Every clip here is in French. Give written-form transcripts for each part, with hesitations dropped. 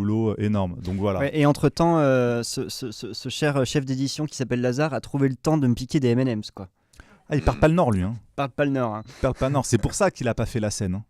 boulot énorme. Donc voilà. Ouais, et entre-temps, ce cher chef d'édition qui s'appelle Lazare a trouvé le temps de me piquer des M&M's, quoi. Ah, il perd pas le nord, lui. Hein. Parle pas le Nord, hein. Il perd pas le nord. C'est pour ça qu'il a pas fait la scène. Hein.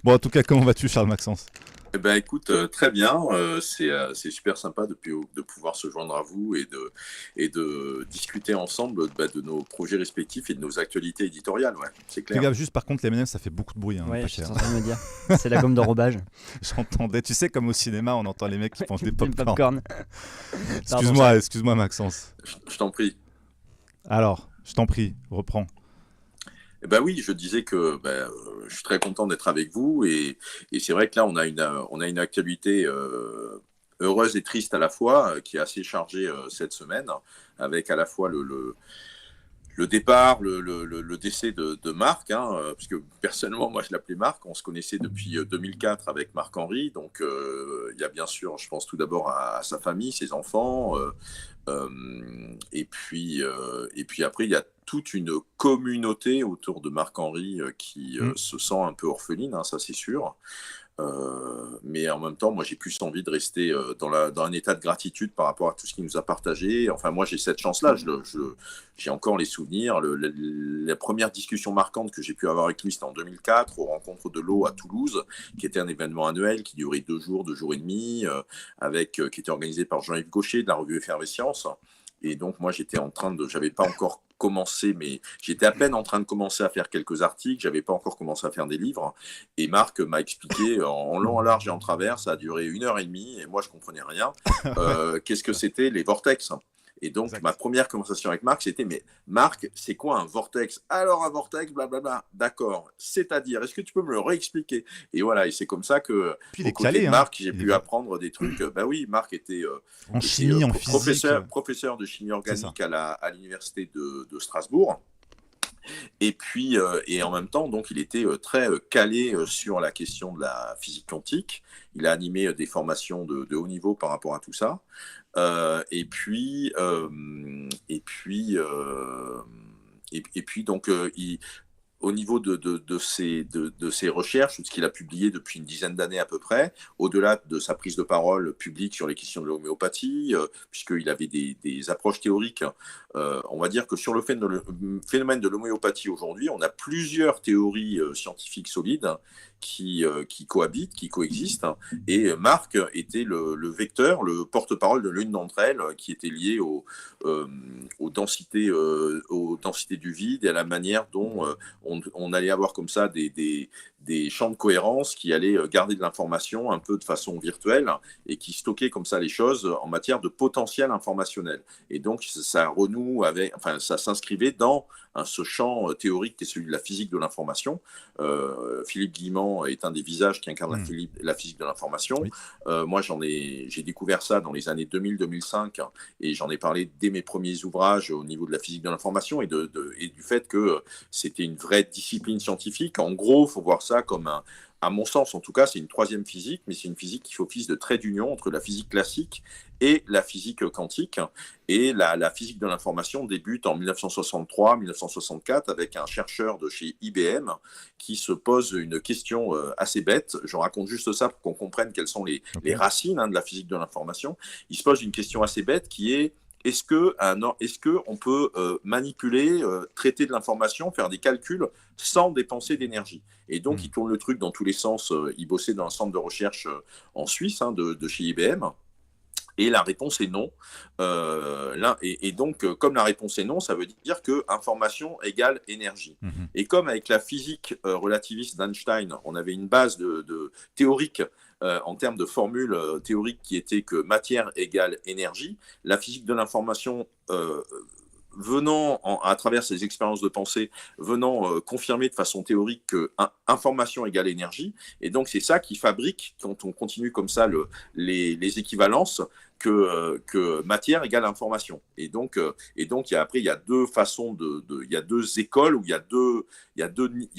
Bon, en tout cas, comment vas-tu, Charles Maxence? Eh ben, écoute, très bien. C'est super sympa de pouvoir se joindre à vous et de discuter ensemble de nos projets respectifs et de nos actualités éditoriales. Ouais, c'est Fais clair. gaffe, juste par contre, les M&M, ça fait beaucoup de bruit. Hein, Ouais, pas je suis cher. en train de me dire. C'est la gomme d'enrobage. J'entendais. Tu sais, comme au cinéma, on entend les mecs qui mangent des Des pop-corn. popcorn. Excuse-moi, Maxence. Je t'en prie. Alors, je t'en prie, reprends. Eh ben oui, je disais que je suis très content d'être avec vous et c'est vrai que là, on a une actualité heureuse et triste à la fois, qui est assez chargée cette semaine, avec à la fois le départ, le décès de Marc, hein, puisque personnellement, moi, je l'appelais Marc. On se connaissait depuis 2004 avec Marc-Henri. Donc, il y a bien sûr, je pense tout d'abord à sa famille, ses enfants. Et puis après, il y a toute une communauté autour de Marc-Henri qui se sent un peu orpheline, hein, ça c'est sûr. Mais en même temps, moi, j'ai plus envie de rester dans un état de gratitude par rapport à tout ce qu'il nous a partagé. Enfin, moi, j'ai cette chance-là. J'ai encore les souvenirs. La première discussion marquante que j'ai pu avoir avec lui, c'était en 2004, aux Rencontres de l'eau à Toulouse, qui était un événement annuel qui durait 2 jours et demi, qui était organisé par Jean-Yves Gaucher de la revue Effervescence. Et donc, moi, j'avais pas encore commencé, mais j'étais à peine en train de commencer à faire quelques articles, j'avais pas encore commencé à faire des livres. Et Marc m'a expliqué en long, en large et en travers, ça a duré 1 heure et demie, et moi, je comprenais rien. Qu'est-ce que c'était les vortex? Et donc, Exact. ma première conversation avec Marc, c'était, mais Marc, c'est quoi un vortex? Alors, un vortex, blablabla. D'accord. C'est-à-dire, est-ce que tu peux me le réexpliquer? Et voilà, et c'est comme ça que, Puis il est aux côtés calé. de Hein. Marc, j'ai Il pu est apprendre des trucs. Bah oui, Marc était en chimie, en physique. professeur de chimie C'est ça. organique à l'université de Strasbourg. Et puis, et en même temps, donc, il était très calé sur la question de la physique quantique. Il a animé des formations de haut niveau par rapport à tout ça. Et puis, donc, au niveau de ses recherches, ce qu'il a publié depuis une dizaine d'années à peu près, au-delà de sa prise de parole publique sur les questions de l'homéopathie, puisqu'il avait des approches théoriques, on va dire que sur le phénomène de l'homéopathie aujourd'hui, on a plusieurs théories scientifiques solides qui cohabitent, qui coexistent, et Marc était le vecteur, le porte-parole de l'une d'entre elles, qui était liée aux densités du vide et à la manière dont on allait avoir comme ça des champs de cohérence qui allaient garder de l'information un peu de façon virtuelle et qui stockaient comme ça les choses en matière de potentiel informationnel. Et donc, ça s'inscrivait dans ce champ théorique qui est celui de la physique de l'information. Philippe Guillemant est un des visages qui incarne la physique de l'information. Oui. Moi, j'ai découvert ça dans les années 2000-2005 et j'en ai parlé dès mes premiers ouvrages au niveau de la physique de l'information et du fait que c'était une vraie discipline scientifique. En gros, il faut voir ça comme à mon sens, en tout cas, c'est une troisième physique, mais c'est une physique qui fait office de trait d'union entre la physique classique et la physique quantique. Et la physique de l'information débute en 1963-1964 avec un chercheur de chez IBM qui se pose une question assez bête. Je raconte juste ça pour qu'on comprenne quelles sont les racines de la physique de l'information. Il se pose une question assez bête qui est: est-ce qu'on peut manipuler, traiter de l'information, faire des calculs sans dépenser d'énergie? Et donc, il tourne le truc dans tous les sens. Il bossait dans un centre de recherche en Suisse, hein, de chez IBM. Et la réponse est non. Donc, comme la réponse est non, ça veut dire que information égale énergie. Et comme avec la physique relativiste d'Einstein, on avait une base de théorique en termes de formule théorique qui était que matière égale énergie, la physique de l'information à travers ses expériences de pensée, confirmer de façon théorique que information égale énergie. Et donc, c'est ça qui fabrique, quand on continue comme ça les équivalences, que matière égale information. Et donc après, il y a deux façons il y a deux écoles, où il y a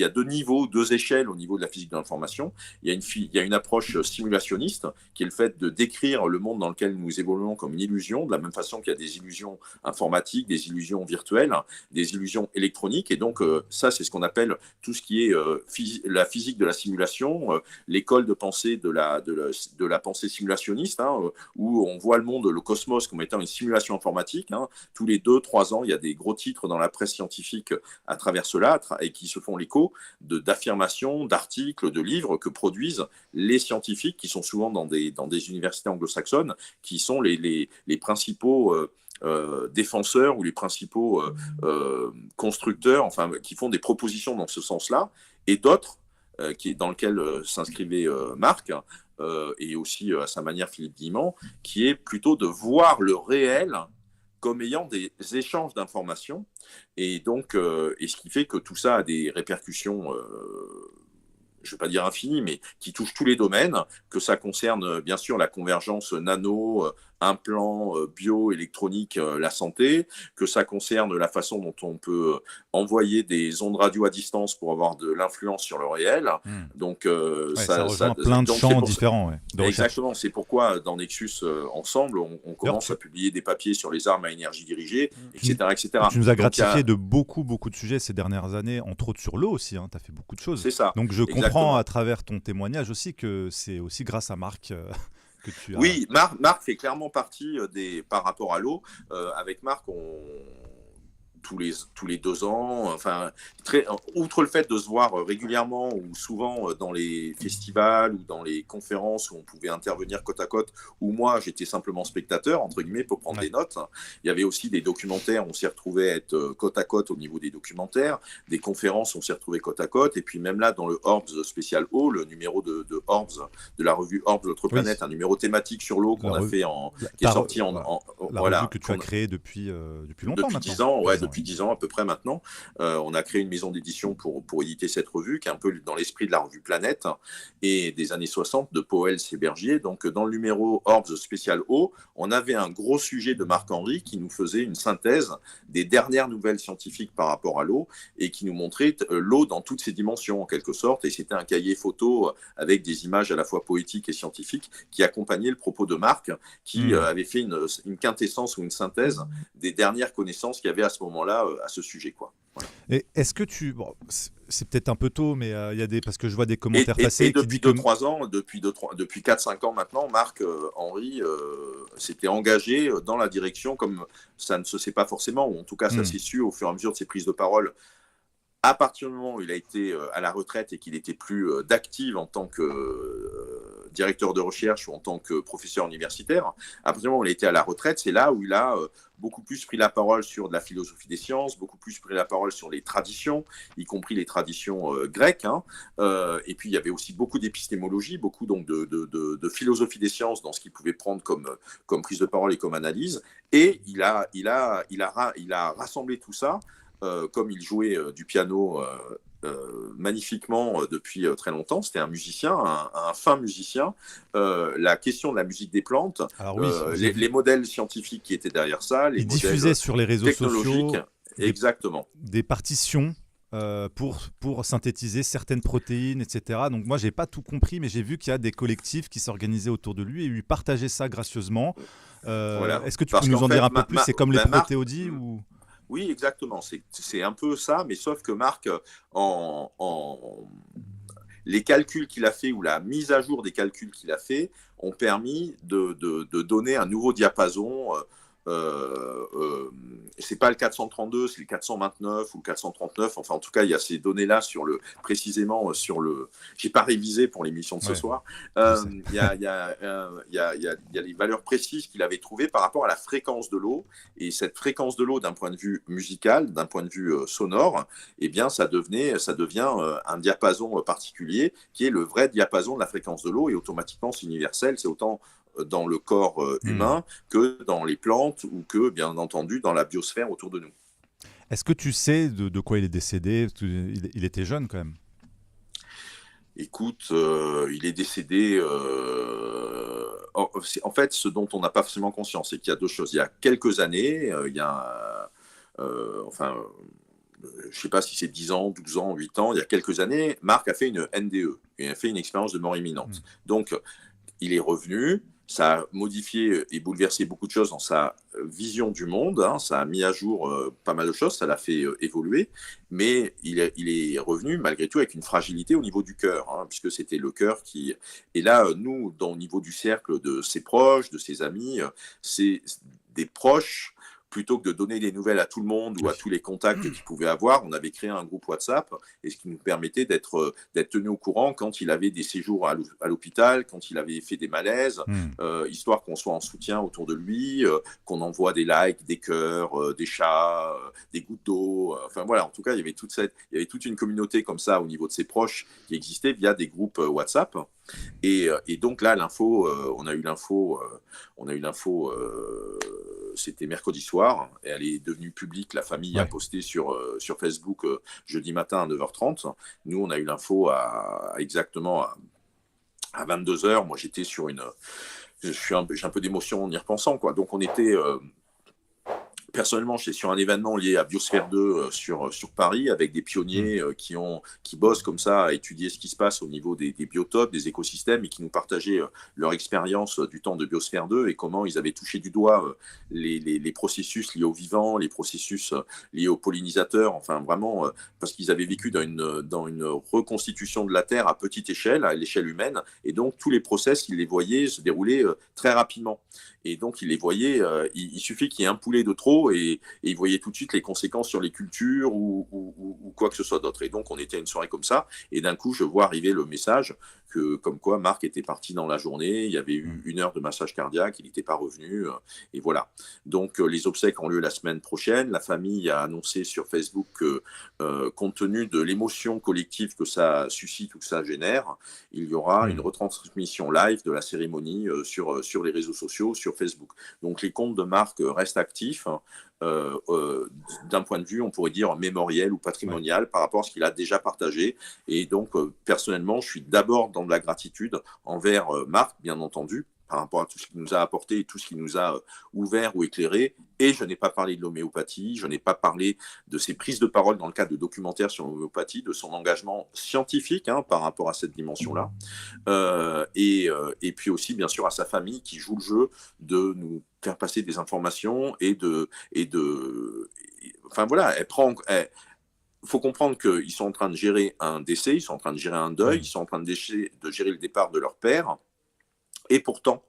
deux niveaux, deux échelles au niveau de la physique de l'information. Il y a une approche simulationniste, qui est le fait de décrire le monde dans lequel nous évoluons comme une illusion, de la même façon qu'il y a des illusions informatiques, des illusions virtuelles, des illusions électroniques. Et donc, ça, c'est ce qu'on appelle tout ce qui est la physique de la simulation, l'école de pensée de la pensée simulationniste, hein, où on voit le monde, le cosmos, comme étant une simulation informatique. Hein. Tous les 2-3 ans, il y a des gros titres dans la presse scientifique à travers cela, et qui se font l'écho d'affirmations, d'articles, de livres que produisent les scientifiques, qui sont souvent dans des universités anglo-saxonnes, qui sont les principaux défenseurs ou les principaux constructeurs, enfin, qui font des propositions dans ce sens-là, et d'autres dans lequel s'inscrivait Marc, et aussi à sa manière Philippe Guillemant, qui est plutôt de voir le réel comme ayant des échanges d'informations, et donc et ce qui fait que tout ça a des répercussions, je ne vais pas dire infinies, mais qui touchent tous les domaines, que ça concerne bien sûr la convergence nano, implants, bio, électronique, la santé, que ça concerne la façon dont on peut envoyer des ondes radio à distance pour avoir de l'influence sur le réel. Donc, ça rejoint plein de champs différents. Ouais, de exactement, c'est pourquoi dans Nexus, ensemble, on commence à publier des papiers sur les armes à énergie dirigée, etc. etc. Tu nous as gratifié de beaucoup de sujets ces dernières années, entre autres sur l'eau aussi, hein, tu as fait beaucoup de choses. C'est ça. Donc je comprends à travers ton témoignage aussi que c'est aussi grâce à Marc que tu as... Oui, Marc fait clairement partie par rapport à l'eau. Avec Marc, tous les 2 ans, enfin, outre le fait de se voir régulièrement ou souvent dans les festivals ou dans les conférences où on pouvait intervenir côte à côte, où moi j'étais simplement spectateur, entre guillemets, pour prendre des notes. Il y avait aussi des documentaires, on s'y retrouvait être côte à côte au niveau des documentaires, des conférences, on s'y retrouvait côte à côte, et puis même là dans le Orbs spécial eau, le numéro de Orbs, de la revue Orbs Notre Planète, un numéro thématique sur l'eau qu'on a fait qui est sorti la revue que tu as créée depuis longtemps depuis maintenant. 10 ans, ouais, depuis 10 ans à peu près maintenant. On a créé une maison d'édition pour éditer cette revue, qui est un peu dans l'esprit de la revue Planète et des années 60 de Powell et Bergier. Donc dans le numéro Orbs spécial eau, on avait un gros sujet de Marc-Henri qui nous faisait une synthèse des dernières nouvelles scientifiques par rapport à l'eau, et qui nous montrait l'eau dans toutes ses dimensions en quelque sorte. Et c'était un cahier photo avec des images à la fois poétiques et scientifiques qui accompagnaient le propos de Marc, qui avait fait une quintessence ou une synthèse des dernières connaissances qu'il y avait à ce moment-là à ce sujet, quoi. Voilà. Et est-ce que c'est peut-être un peu tôt, mais il y a parce que je vois des commentaires passer et depuis 2-3 ans, depuis 4-5 ans maintenant, Marc-Henri s'était engagé dans la direction, comme ça ne se sait pas forcément, ou en tout cas ça s'est su au fur et à mesure de ses prises de parole. À partir du moment où il a été à la retraite et qu'il n'était plus d'actif en tant que directeur de recherche ou en tant que professeur universitaire, à partir du moment où il a été à la retraite, c'est là où il a beaucoup plus pris la parole sur de la philosophie des sciences, beaucoup plus pris la parole sur les traditions, y compris les traditions grecques. Hein. Et puis il y avait aussi beaucoup d'épistémologie, beaucoup donc de philosophie des sciences dans ce qu'il pouvait prendre comme prise de parole et comme analyse. Et il a rassemblé tout ça. Comme il jouait du piano magnifiquement depuis très longtemps, c'était un musicien, un fin musicien. La question de la musique des plantes, les modèles scientifiques qui étaient derrière ça, les il modèles diffusait sur les réseaux sociaux exactement. des partitions pour synthétiser certaines protéines, etc. Donc moi, j'ai pas tout compris, mais j'ai vu qu'il y a des collectifs qui s'organisaient autour de lui et lui partageaient ça gracieusement. Voilà. Est-ce que tu peux nous en dire un peu plus? C'est comme les protéodies ou... Oui, exactement. C'est un peu ça, mais sauf que Marc, les calculs qu'il a fait ou la mise à jour des calculs qu'il a fait ont permis de donner un nouveau diapason. C'est pas le 432, c'est le 429 ou le 439. Enfin, en tout cas, il y a ces données-là précisément sur le. J'ai pas révisé pour l'émission de ce soir. Il y a les valeurs précises qu'il avait trouvées par rapport à la fréquence de l'eau. Et cette fréquence de l'eau, d'un point de vue musical, d'un point de vue sonore, eh bien, ça devient un diapason particulier qui est le vrai diapason de la fréquence de l'eau. Et automatiquement, c'est universel. C'est autant dans le corps humain que dans les plantes ou que, bien entendu, dans la biosphère autour de nous. Est-ce que tu sais de quoi il est décédé? Il était jeune quand même. Écoute, il est décédé en fait, ce dont on n'a pas forcément conscience, c'est qu'il y a deux choses. Il y a quelques années, il y a, enfin, je ne sais pas si c'est 10 ans, 12 ans, 8 ans, il y a quelques années, Marc a fait une NDE, il a fait une expérience de mort imminente. Donc, il est revenu, ça a modifié et bouleversé beaucoup de choses dans sa vision du monde, hein, ça a mis à jour pas mal de choses, ça l'a fait évoluer, mais il est revenu malgré tout avec une fragilité au niveau du cœur, hein, puisque c'était le cœur qui... Et là, nous, au niveau du cercle de ses proches, de ses amis, c'est des proches, plutôt que de donner des nouvelles à tout le monde ou à tous les contacts qu'il pouvait avoir, on avait créé un groupe WhatsApp, et ce qui nous permettait d'être tenu au courant quand il avait des séjours à l'hôpital, quand il avait fait des malaises, histoire qu'on soit en soutien autour de lui, qu'on envoie des likes, des cœurs, des chats, des gouttes d'eau. Enfin voilà, en tout cas, il y avait toute une communauté comme ça au niveau de ses proches qui existait via des groupes WhatsApp. Et donc là, on a eu l'info, c'était mercredi soir, et elle est devenue publique, la famille a posté sur Facebook jeudi matin à 9h30. Nous, on a eu l'info exactement à 22h. Moi, j'étais sur j'ai un peu d'émotion en y repensant, quoi. Donc, on était... Personnellement, j'étais sur un événement lié à Biosphère 2 sur Paris, avec des pionniers qui bossent comme ça à étudier ce qui se passe au niveau des biotopes, des écosystèmes, et qui nous partageaient leur expérience du temps de Biosphère 2 et comment ils avaient touché du doigt les processus liés aux vivants, les processus liés aux pollinisateurs, enfin vraiment, parce qu'ils avaient vécu dans une reconstitution de la Terre à petite échelle, à l'échelle humaine, et donc tous les process, ils les voyaient se dérouler très rapidement. Et donc, il les voyait, il suffit qu'il y ait un poulet de trop et il voyait tout de suite les conséquences sur les cultures ou quoi que ce soit d'autre. Et donc, on était à une soirée comme ça, et d'un coup, je vois arriver le message comme quoi Marc était parti dans la journée, il y avait eu 1 heure de massage cardiaque, il n'était pas revenu, et voilà. Donc, les obsèques ont lieu la semaine prochaine. La famille a annoncé sur Facebook que, compte tenu de l'émotion collective que ça suscite ou que ça génère, il y aura une retransmission live de la cérémonie sur les réseaux sociaux, sur Facebook. Donc les comptes de Marc restent actifs d'un point de vue, on pourrait dire, mémoriel ou patrimonial par rapport à ce qu'il a déjà partagé. Et donc, personnellement, je suis d'abord dans de la gratitude envers Marc, bien entendu, par rapport à tout ce qu'il nous a apporté et tout ce qu'il nous a ouvert ou éclairé. Et je n'ai pas parlé de l'homéopathie, je n'ai pas parlé de ses prises de parole dans le cadre de documentaires sur l'homéopathie, de son engagement scientifique par rapport à cette dimension-là. Et puis aussi, bien sûr, à sa famille qui joue le jeu de nous faire passer des informations enfin voilà, il faut comprendre qu'ils sont en train de gérer un décès, ils sont en train de gérer un deuil, ils sont en train de gérer le départ de leur père. Et pourtant,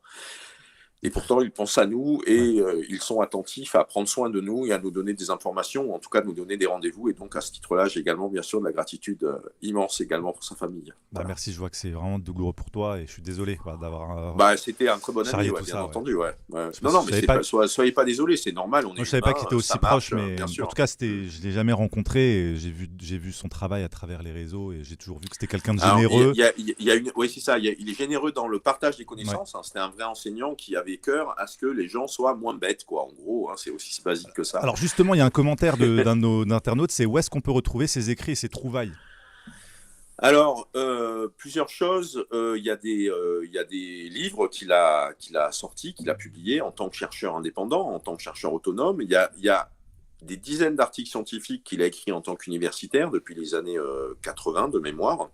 ils pensent à nous et ils sont attentifs à prendre soin de nous et à nous donner des informations, ou en tout cas de nous donner des rendez-vous. Et donc, à ce titre-là, j'ai également, bien sûr, de la gratitude immense également pour sa famille. Voilà. Merci, je vois que c'est vraiment douloureux pour toi et je suis désolé d'avoir... c'était un très bon ami, bien entendu. Ouais. Non, mais soyez pas désolé, c'est normal. Moi, je ne savais pas qu'il était aussi proche, mais en tout cas, je ne l'ai jamais rencontré. Et j'ai vu son travail à travers les réseaux et j'ai toujours vu que c'était quelqu'un de généreux. Oui, c'est ça. Il est généreux dans le partage des connaissances. C'était un vrai enseignant qui avait cœur à ce que les gens soient moins bêtes, quoi. En gros, c'est aussi basique que ça. Alors justement, il y a un commentaire d'un de nos internautes, c'est où est-ce qu'on peut retrouver ses écrits et ses trouvailles? Alors, plusieurs choses. Il y a des livres qu'il a sortis, qu'il a publiés en tant que chercheur indépendant, en tant que chercheur autonome. Il y a des dizaines d'articles scientifiques qu'il a écrits en tant qu'universitaire depuis les années 80 de mémoire.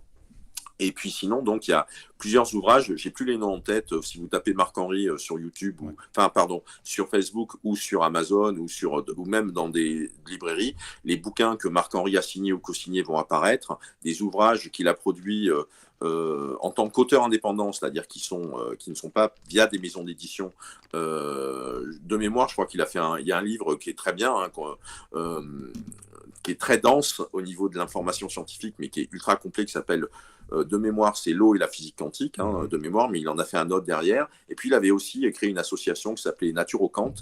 Et puis sinon, donc, il y a plusieurs ouvrages, j'ai plus les noms en tête, si vous tapez Marc-Henri sur YouTube, sur Facebook ou sur Amazon ou même dans des librairies, les bouquins que Marc-Henri a signés ou co-signés vont apparaître, des ouvrages qu'il a produits en tant qu'auteur indépendant, c'est-à-dire qui ne sont pas via des maisons d'édition. De mémoire, je crois qu'il il y a un livre qui est très bien, qui est très dense au niveau de l'information scientifique, mais qui est ultra complet, qui s'appelle de mémoire, c'est l'eau et la physique quantique, de mémoire, mais il en a fait un autre derrière. Et puis, il avait aussi créé une association qui s'appelait Naturocant,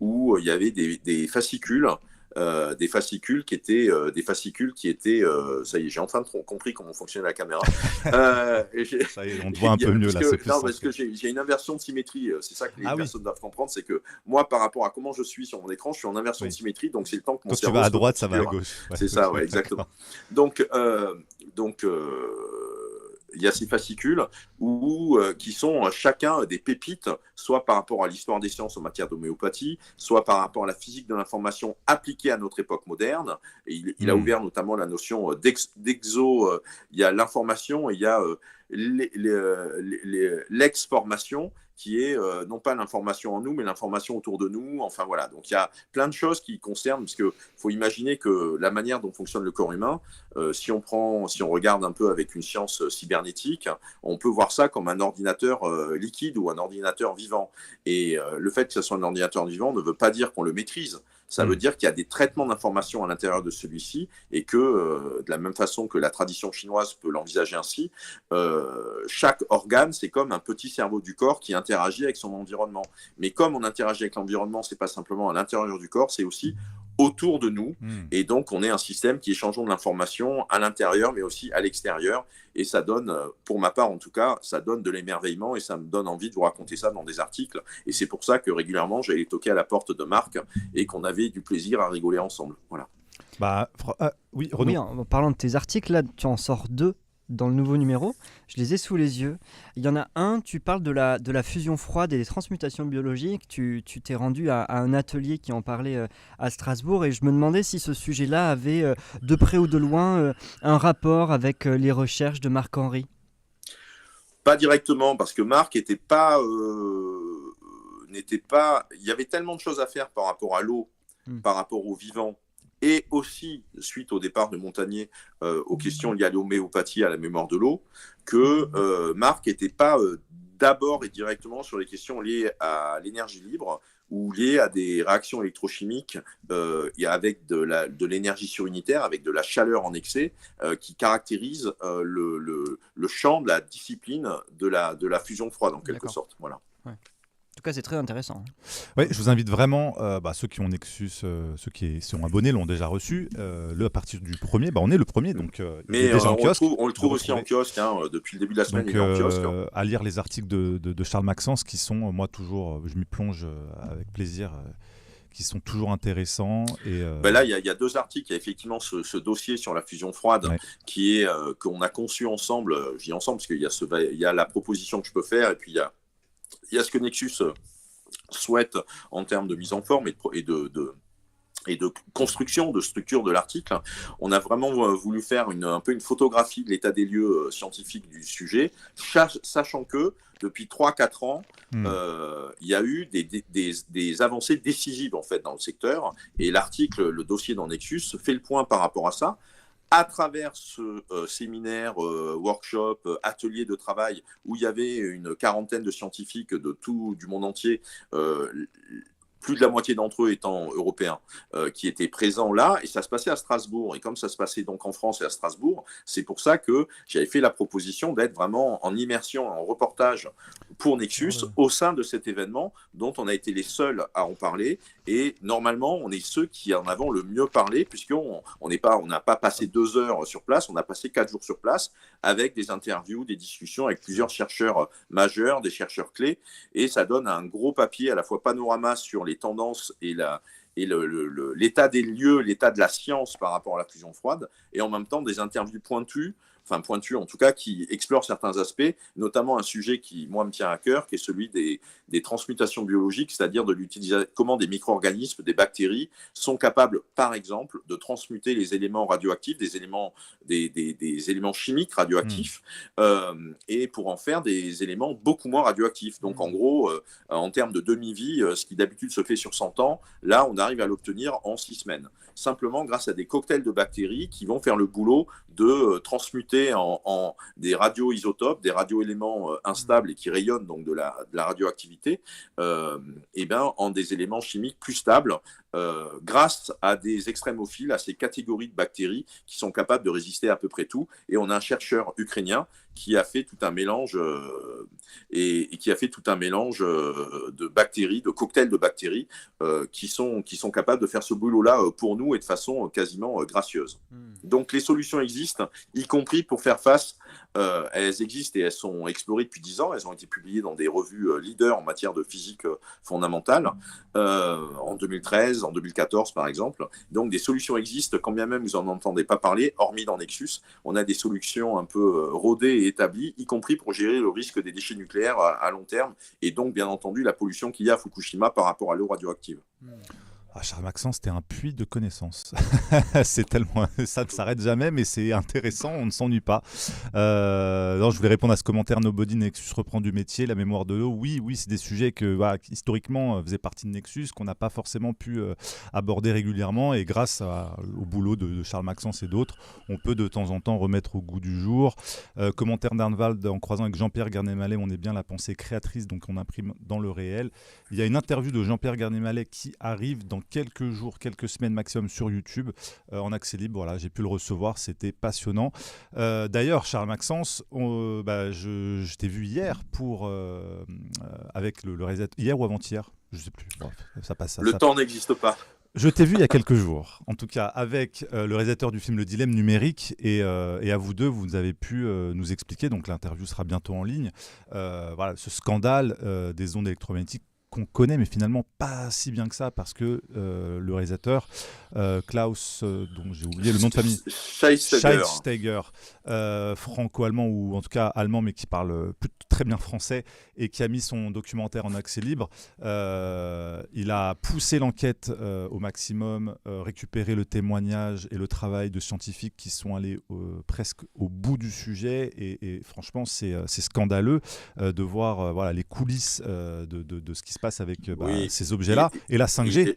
où il y avait des fascicules, qui étaient ça y est, j'ai enfin compris comment fonctionnait la caméra. Ça y est, on te voit un peu mieux là. Parce que j'ai une inversion de symétrie. C'est ça que les personnes doivent comprendre, c'est que moi, par rapport à comment je suis sur mon écran, je suis en inversion de symétrie, donc c'est le temps que mon cerveau. Quand tu vas à droite, ça va à gauche. C'est ça, exactement. Donc, il y a ces fascicules qui sont chacun des pépites, soit par rapport à l'histoire des sciences en matière d'homéopathie, soit par rapport à la physique de l'information appliquée à notre époque moderne. Et il a ouvert notamment la notion d'exo. Il y a l'information et il y a l'exformation, qui est non pas l'information en nous, mais l'information autour de nous. Enfin voilà, donc il y a plein de choses qui concernent, parce qu'il faut imaginer que la manière dont fonctionne le corps humain, si on regarde un peu avec une science cybernétique, on peut voir ça comme un ordinateur liquide ou un ordinateur vivant. Et le fait que ce soit un ordinateur vivant ne veut pas dire qu'on le maîtrise. Ça veut dire qu'il y a des traitements d'information à l'intérieur de celui-ci, et que, de la même façon que la tradition chinoise peut l'envisager ainsi, chaque organe, c'est comme un petit cerveau du corps qui interagit avec son environnement. Mais comme on interagit avec l'environnement, c'est pas simplement à l'intérieur du corps, c'est aussi autour de nous. Et donc, on est un système qui échange de l'information à l'intérieur, mais aussi à l'extérieur. Et ça donne, pour ma part en tout cas, ça donne de l'émerveillement, et ça me donne envie de vous raconter ça dans des articles. Et c'est pour ça que régulièrement, j'allais toquer à la porte de Marc et qu'on avait du plaisir à rigoler ensemble. Voilà. Oui, Renaud. Oui, en parlant de tes articles, là, tu en sors 2 dans le nouveau numéro. Je les ai sous les yeux. Il y en a un, tu parles de la fusion froide et des transmutations biologiques. Tu t'es rendu à un atelier qui en parlait à Strasbourg, et je me demandais si ce sujet-là avait, de près ou de loin, un rapport avec les recherches de Marc-Henri. Pas directement, parce que Marc n'était pas... Il y avait tellement de choses à faire par rapport à l'eau, par rapport au vivant, et aussi, suite au départ de Montagnier, aux questions liées à l'homéopathie, à la mémoire de l'eau, que Marc n'était pas d'abord et directement sur les questions liées à l'énergie libre, ou liées à des réactions électrochimiques avec de l'énergie surunitaire, avec de la chaleur en excès, qui caractérise le champ de la discipline de la fusion froide, en quelque sorte. Voilà. Ouais. En tout cas, c'est très intéressant. Ouais, je vous invite vraiment, ceux qui ont Nexus, ceux qui sont abonnés l'ont déjà reçu. À partir du 1er, on est le 1er, donc mais il est déjà en kiosque. On le trouve aussi en kiosque, depuis le début de la semaine, donc, il est en kiosque. À lire les articles de Charles Maxence, qui sont, moi toujours, je m'y plonge avec plaisir, qui sont toujours intéressants. Et, là, il y a 2 articles. Il y a effectivement ce dossier sur la fusion froide, qui est qu'on a conçu ensemble. Je dis ensemble parce qu'il y a la proposition que je peux faire, et puis il y a ce que Nexus souhaite en termes de mise en forme et de construction, de structure de l'article. On a vraiment voulu faire un peu une photographie de l'état des lieux scientifiques du sujet, sachant que depuis 3-4 ans, il y a eu des avancées décisives en fait dans le secteur, et l'article, le dossier dans Nexus, fait le point par rapport à ça, à travers ce séminaire, workshop, atelier de travail, où il y avait une quarantaine de scientifiques du monde entier, plus de la moitié d'entre eux étant européens, qui étaient présents là, et ça se passait à Strasbourg. Et comme ça se passait donc en France et à Strasbourg, c'est pour ça que j'avais fait la proposition d'être vraiment en immersion, en reportage pour Nexus, au sein de cet événement dont on a été les seuls à en parler. Et normalement, on est ceux qui en avons le mieux parlé, puisqu'on n'a pas passé 2 heures sur place, on a passé 4 jours sur place, avec des interviews, des discussions avec plusieurs chercheurs majeurs, des chercheurs clés, et ça donne un gros papier à la fois panorama sur les tendances et l'état des lieux, l'état de la science par rapport à la fusion froide, et en même temps des interviews pointues en tout cas, qui explorent certains aspects, notamment un sujet qui, moi, me tient à cœur, qui est celui des transmutations biologiques, c'est-à-dire de l'utilisation, comment des micro-organismes, des bactéries, sont capables, par exemple, de transmuter les éléments radioactifs, des éléments chimiques radioactifs, et pour en faire des éléments beaucoup moins radioactifs. Donc, en gros, en termes de demi-vie, ce qui d'habitude se fait sur 100 ans, là, on arrive à l'obtenir en 6 semaines. Simplement grâce à des cocktails de bactéries qui vont faire le boulot de transmuter en des radioisotopes, des radioéléments instables et qui rayonnent donc de la radioactivité, en des éléments chimiques plus stables, grâce à des extrémophiles, à ces catégories de bactéries qui sont capables de résister à peu près tout. Et on a un chercheur ukrainien qui a fait tout un mélange de bactéries, de cocktails de bactéries qui sont capables de faire ce boulot-là pour nous, et de façon quasiment gracieuse. Donc les solutions existent, y compris pour faire face. Elles existent et elles sont explorées depuis 10 ans. Elles ont été publiées dans des revues leaders en matière de physique fondamentale en 2013, 2013, en 2014 par exemple. Donc des solutions existent, quand bien même vous n'en entendez pas parler, hormis dans Nexus. On a des solutions un peu rodées et établies, y compris pour gérer le risque des déchets nucléaires à long terme, et donc bien entendu la pollution qu'il y a à Fukushima par rapport à l'eau radioactive. Ah, Charles Maxence, c'était un puits de connaissances. C'est tellement, ça ne s'arrête jamais, mais c'est intéressant, on ne s'ennuie pas. Non, je voulais répondre à ce commentaire. Nobody Nexus reprend du métier, la mémoire de l'eau. Oui, oui, c'est des sujets que, voilà, qui, historiquement, faisaient partie de Nexus, qu'on n'a pas forcément pu aborder régulièrement. Et grâce au boulot de Charles Maxence et d'autres, on peut de temps en temps remettre au goût du jour. Commentaire d'Arnwald, en croisant avec Jean-Pierre Garnet-Mallet, on est bien la pensée créatrice, donc on imprime dans le réel. Il y a une interview de Jean-Pierre Garnet-Mallet qui arrive dans quelques jours, quelques semaines maximum sur YouTube en accès libre. Voilà, j'ai pu le recevoir, c'était passionnant. D'ailleurs, Charles Maxence, je t'ai vu hier avec le réalisateur, hier ou avant-hier, je sais plus. Bref, ça passe. Le temps n'existe pas. Je t'ai vu il y a quelques jours, en tout cas avec le réalisateur du film Le Dilemme numérique, et à vous deux, vous avez pu nous expliquer, donc l'interview sera bientôt en ligne, voilà, ce scandale des ondes électromagnétiques qu'on connaît, mais finalement pas si bien que ça, parce que le réalisateur, Klaus, dont j'ai oublié le nom de famille, Schweinsteiger, franco-allemand, ou en tout cas allemand, mais qui parle très bien français, et qui a mis son documentaire en accès libre, il a poussé l'enquête au maximum, récupéré le témoignage et le travail de scientifiques qui sont allés presque au bout du sujet, et franchement c'est scandaleux de voir voilà, les coulisses de ce qui se passe avec ces objets-là, et la 5G.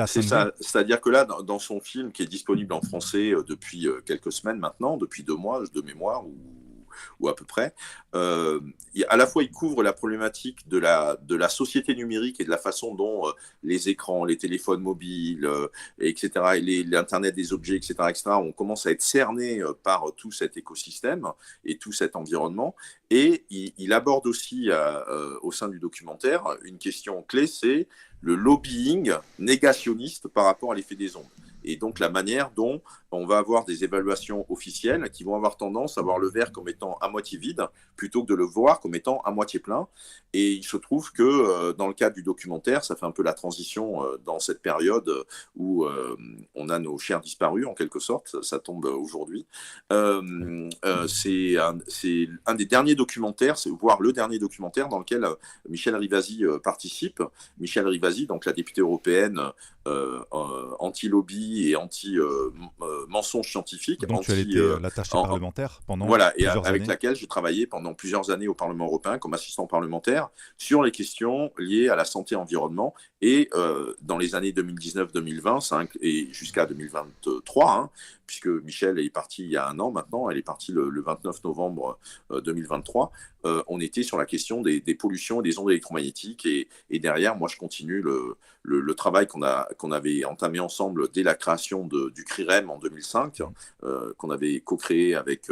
C'est ça, c'est-à-dire que là, dans son film qui est disponible en français depuis quelques semaines maintenant, depuis 2 mois de mémoire, ou à peu près, à la fois il couvre la problématique de la société numérique et de la façon dont les écrans, les téléphones mobiles, etc., et l'Internet des objets, etc., on commence à être cerné par tout cet écosystème et tout cet environnement. Et il aborde aussi au sein du documentaire une question clé, c'est le lobbying négationniste par rapport à l'effet des ondes. Et donc la manière dont on va avoir des évaluations officielles qui vont avoir tendance à voir le verre comme étant à moitié vide plutôt que de le voir comme étant à moitié plein. Et il se trouve que dans le cadre du documentaire, ça fait un peu la transition dans cette période où on a nos chers disparus en quelque sorte, ça tombe aujourd'hui. C'est un des derniers documentaires, voire le dernier documentaire dans lequel Michèle Rivasi participe. Michèle Rivasi, donc la députée européenne anti-lobby et anti-mensonge scientifique. Donc tu as été l'attaché parlementaire pendant plusieurs avec années. laquelle j'ai travaillé pendant plusieurs années au Parlement européen comme assistant parlementaire sur les questions liées à la santé-environnement. Et dans les années 2019-2020 et jusqu'à 2023, puisque Michèle est partie il y a 1 an maintenant, elle est partie le 29 novembre 2023, on était sur la question des pollutions et des ondes électromagnétiques. Et derrière, moi, je continue le travail qu'on avait entamé ensemble dès la création du CRIREM en 2005, qu'on avait co-créé avec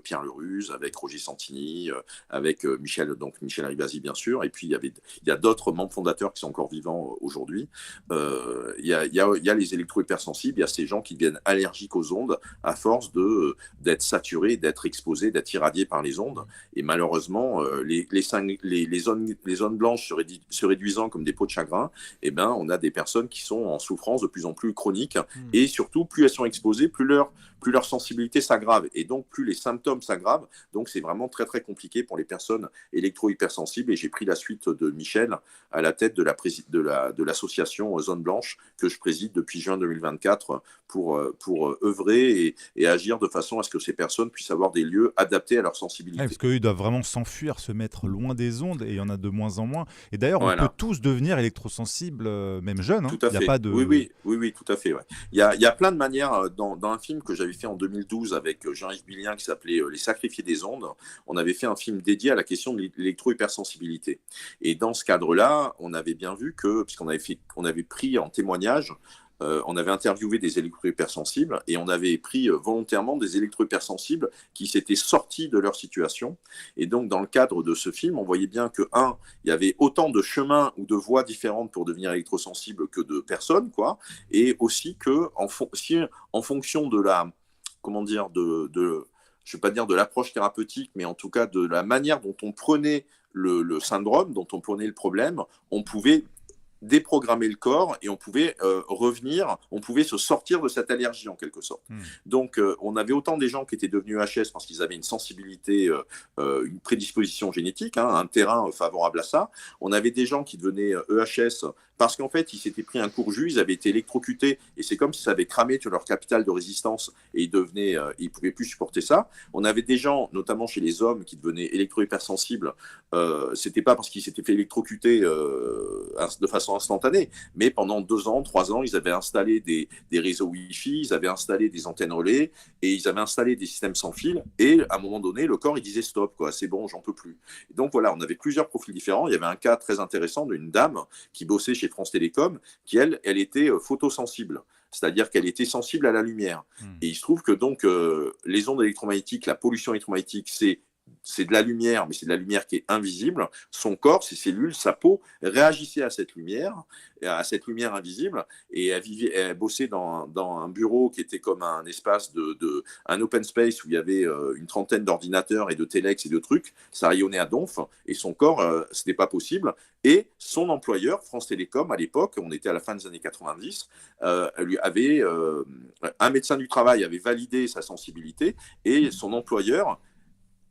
Pierre Leruse, avec Roger Santini, avec Michel Rivasi, bien sûr. Et puis, il y a d'autres membres fondateurs qui sont encore vivants aujourd'hui. Il y a les électro-hypersensibles, il y a ces gens qui deviennent allergiques aux ondes à force d'être saturés, d'être exposés, d'être irradiés par les ondes. Et malheureusement, les zones blanches se réduisant comme des peaux de chagrin, eh ben, on a des personnes qui sont en souffrance de plus en plus chronique. Et surtout, plus elles sont exposées, plus leur sensibilité s'aggrave. Et donc, plus les symptômes s'aggravent. Donc, c'est vraiment très, très compliqué pour les personnes électro-hypersensibles. Et j'ai pris la suite de Michel à la tête de l'association Zone Blanche que je préside depuis juin 2024 pour œuvrer et agir de façon à ce que ces personnes puissent avoir des lieux adaptés à leur sensibilité. Parce qu'eux, ils doivent vraiment s'enfuir, se mettre loin des ondes, et il y en a de moins en moins. Et d'ailleurs, on peut tous devenir électrosensibles, même jeunes. Tout à fait. Oui, tout à fait. Ouais. Il y a plein de manières. Dans un film que j'avais fait en 2012 avec Jean-Yves Billien qui s'appelait Les Sacrifiés des ondes, on avait fait un film dédié à la question de l'électro-hypersensibilité. Et dans ce cadre-là, on avait bien vu que, puisqu'on avait pris en témoignage, on avait interviewé des électro-hypersensibles et on avait pris volontairement des électro-hypersensibles qui s'étaient sortis de leur situation. Et donc, dans le cadre de ce film, on voyait bien que, il y avait autant de chemins ou de voies différentes pour devenir électrosensible que de personnes, quoi. Et aussi que, en fonction de la, comment dire, je ne vais pas dire de l'approche thérapeutique, mais en tout cas de la manière dont on prenait le syndrome, dont on prenait le problème, on pouvait déprogrammer le corps et on pouvait revenir, on pouvait se sortir de cette allergie en quelque sorte. Donc on avait autant des gens qui étaient devenus EHS parce qu'ils avaient une sensibilité, une prédisposition génétique, hein, un terrain favorable à ça. On avait des gens qui devenaient EHS parce qu'en fait ils s'étaient pris un courjus, ils avaient été électrocutés et c'est comme si ça avait cramé tout leur capital de résistance et ils pouvaient plus supporter ça. On avait des gens, notamment chez les hommes, qui devenaient électro-hypersensibles. C'était pas parce qu'ils s'étaient fait électrocuter de façon instantanée, mais pendant 2 ans, 3 ans, ils avaient installé des réseaux Wi-Fi, ils avaient installé des antennes relais et ils avaient installé des systèmes sans fil. Et à un moment donné, le corps il disait stop, quoi, c'est bon, j'en peux plus. Et donc voilà, on avait plusieurs profils différents. Il y avait un cas très intéressant d'une dame qui bossait chez France Télécom, qui elle était photosensible. C'est-à-dire qu'elle était sensible à la lumière. Et il se trouve que donc les ondes électromagnétiques, la pollution électromagnétique, c'est de la lumière, mais c'est de la lumière qui est invisible. Son corps, ses cellules, sa peau réagissaient à cette lumière invisible. Et elle bossait dans un bureau qui était comme un espace un open space où il y avait une trentaine d'ordinateurs et de téléx et de trucs. Ça rayonnait à donf. Et son corps, c'était pas possible. Et son employeur, France Télécom, à l'époque, on était à la fin des années 90, lui avait un médecin du travail avait validé sa sensibilité et son employeur,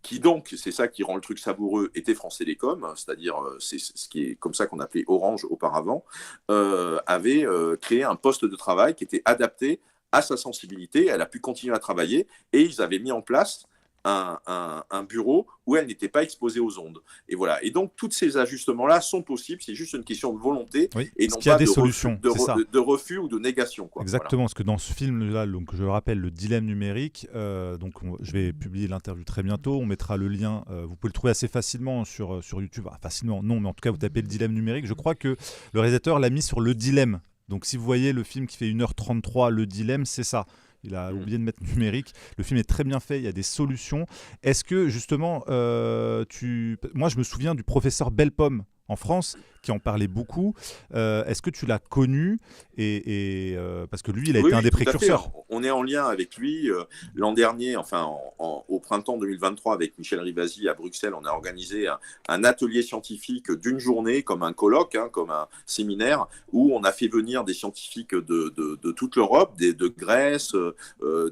qui donc, c'est ça qui rend le truc savoureux, était France Télécom, c'est-à-dire c'est ce qui est comme ça qu'on appelait Orange auparavant, avait créé un poste de travail qui était adapté à sa sensibilité. Elle a pu continuer à travailler et ils avaient mis en place un bureau où elle n'était pas exposée aux ondes. Et voilà. Et donc, tous ces ajustements-là sont possibles. C'est juste une question de volonté et non pas de refus ou de négation. Quoi. Exactement. Parce que dans ce film-là, donc, je rappelle, Le Dilemme numérique, je vais publier l'interview très bientôt. On mettra le lien. Vous pouvez le trouver assez facilement sur YouTube. Ah, facilement, non, mais en tout cas, vous tapez Le Dilemme numérique. Je crois que le réalisateur l'a mis sur Le Dilemme. Donc, si vous voyez le film qui fait 1h33, Le Dilemme, c'est ça. Il a oublié de mettre numérique. Le film est très bien fait, il y a des solutions. Est-ce que justement, moi je me souviens du professeur Bellepomme en France qui en parlait beaucoup. Est-ce que tu l'as connu parce que lui, il a été un des précurseurs. On est en lien avec lui. L'an dernier, enfin au printemps 2023, avec Michel Rivasi à Bruxelles, on a organisé un atelier scientifique d'une journée, comme un colloque, comme un séminaire, où on a fait venir des scientifiques de toute l'Europe, de Grèce,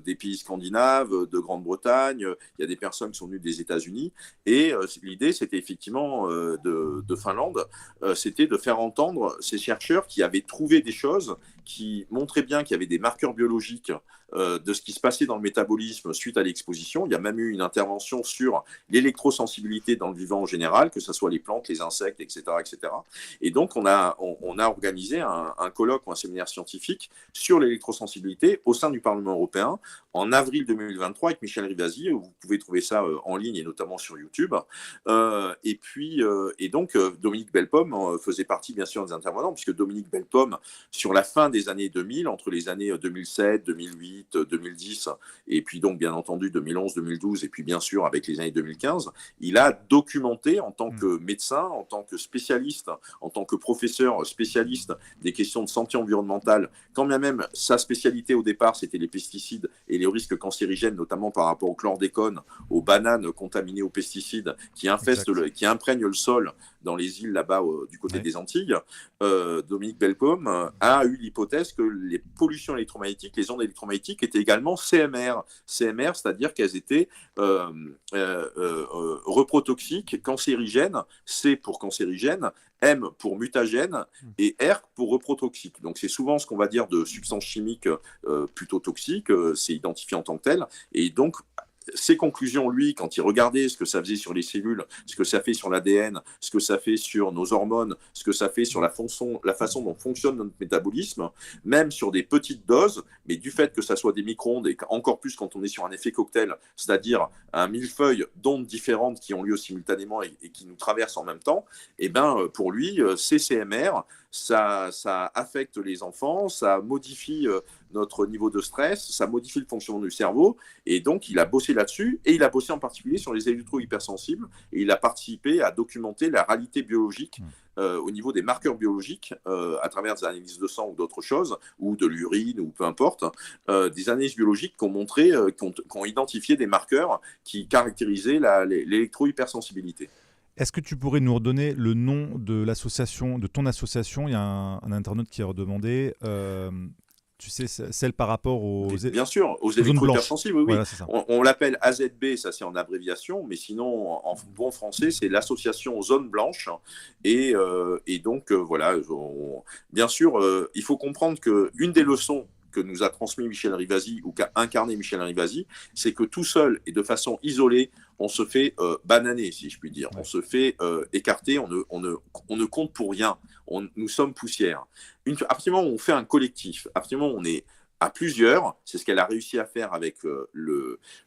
des pays scandinaves, de Grande-Bretagne. Il y a des personnes qui sont venues des États-Unis. Et l'idée, c'était effectivement de Finlande, c'était de faire entendre ces chercheurs qui avaient trouvé des choses qui montraient bien qu'il y avait des marqueurs biologiques de ce qui se passait dans le métabolisme suite à l'exposition. Il y a même eu une intervention sur l'électrosensibilité dans le vivant en général, que ce soit les plantes, les insectes, etc. etc. Et donc, on a organisé un colloque ou un séminaire scientifique sur l'électrosensibilité au sein du Parlement européen en avril 2023 avec Michel Rivasi. Vous pouvez trouver ça en ligne et notamment sur YouTube. Et donc, Dominique Bellepomme faisait partie, bien sûr, des intervenants, puisque Dominique Bellepomme, sur la fin des années 2000, entre les années 2007, 2008, 2010, et puis donc, bien entendu, 2011, 2012, et puis bien sûr, avec les années 2015, il a documenté en tant que médecin, en tant que spécialiste, en tant que professeur spécialiste des questions de santé environnementale, quand bien même sa spécialité au départ, c'était les pesticides et les risques cancérigènes, notamment par rapport au chlordécone, aux bananes contaminées aux pesticides, qui imprègnent le sol dans les îles là-bas du côté des Antilles. Dominique Bellepomme a eu l'hypothèse que les pollutions électromagnétiques, les ondes électromagnétiques étaient également CMR. CMR, c'est-à-dire qu'elles étaient reprotoxiques, cancérigènes, C pour cancérigène, M pour mutagène et R pour reprotoxique. Donc c'est souvent ce qu'on va dire de substances chimiques plutôt toxiques, c'est identifié en tant que tel. Et donc ses conclusions, lui, quand il regardait ce que ça faisait sur les cellules, ce que ça fait sur l'ADN, ce que ça fait sur nos hormones, ce que ça fait sur la façon dont fonctionne notre métabolisme, même sur des petites doses, mais du fait que ça soit des micro-ondes, et encore plus quand on est sur un effet cocktail, c'est-à-dire un millefeuille d'ondes différentes qui ont lieu simultanément et qui nous traversent en même temps, et ben pour lui, ces CMR, ça affecte les enfants, ça modifie notre niveau de stress, ça modifie le fonctionnement du cerveau, et donc il a bossé là-dessus, et il a bossé en particulier sur les électro-hypersensibles, et il a participé à documenter la réalité biologique au niveau des marqueurs biologiques, à travers des analyses de sang ou d'autres choses, ou de l'urine, ou peu importe, des analyses biologiques qui ont montré, qui ont identifié des marqueurs qui caractérisaient l'électro-hypersensibilité. Est-ce que tu pourrais nous redonner le nom de l'association, de ton association? Il y a un internaute qui a redemandé, tu sais, celle par rapport Bien sûr, aux zones blanches. électro-hypersensibles, oui. Voilà, c'est ça. On l'appelle AZB, ça c'est en abréviation, mais sinon, en bon français, c'est l'association Zone Blanche. Et donc, voilà, bien sûr, il faut comprendre qu'une des leçons que nous a transmis Michel Rivasi, ou qu'a incarné Michel Rivasi, c'est que tout seul et de façon isolée, on se fait bananer, si je puis dire. Ouais. On se fait écarter, on ne compte pour rien. Nous sommes poussière. À partir du moment où on fait un collectif, à partir du moment où on est à plusieurs, c'est ce qu'elle a réussi à faire avec